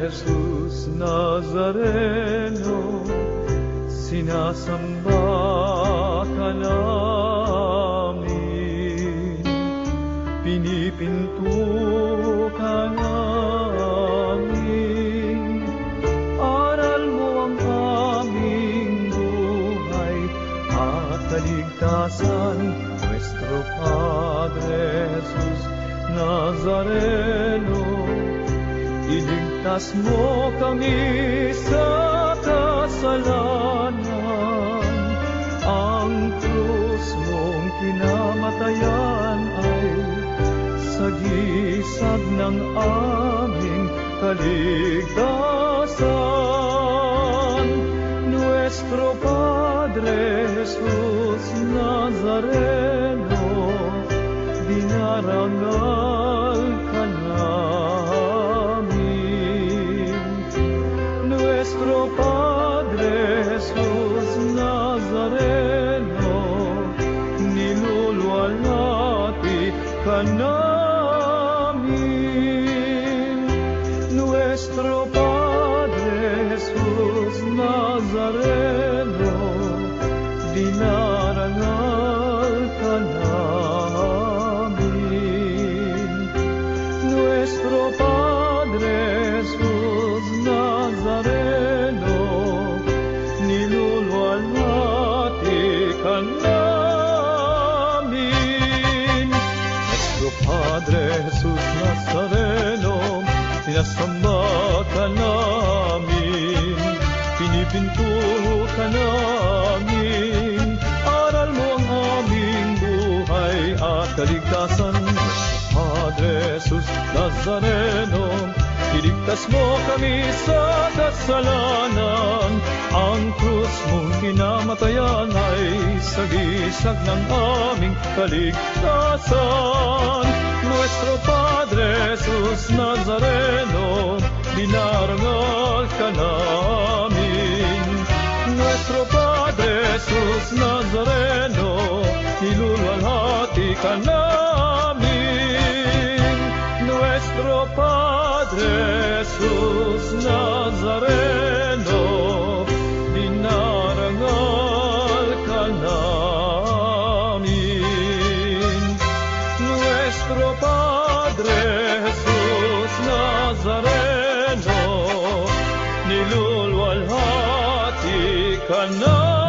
Jesus Nazareno, sinasamba ka namin, pinipinto ka namin. Aral mo ang aming buhay at kaligtasan, Nuestro Padre Jesus Nazareno. Iligtas mo kami sa kasalanan. Ang krus mong kinamatayan ay sagisag ng aming kaligtasan. Nuestro Padre Jesus Nazareno, dinarangal ka namin. Nuestro Padre Jesus Nazareno, niluluwalhati ka namin. Nuestro Padre Jesus Nazareno, dinarangal ka namin. Nuestro Padre Jesus Nazareno, niluluwalhati ka namin. Nuestro Padre Jesus Nazareno, sinasamba ka namin, pinipinto ka namin. Aral mo ang aming buhay at kaligtasan, Padre Jesus Nazareno. Iligtas mo kami sa kasalanan. Ang krus mong kinamatayan ay sagisag ng aming kaligtasan. Nuestro Padre Jesus Nazareno, dinarangal ka namin. Nuestro Padre Jesus Nazareno, niluluwalhati ka namin. Nuestro Padre Jesus Nazareno, dinarangal ka namin. Nuestro Padre Jesus Nazareno, niluluwalhati ka namin.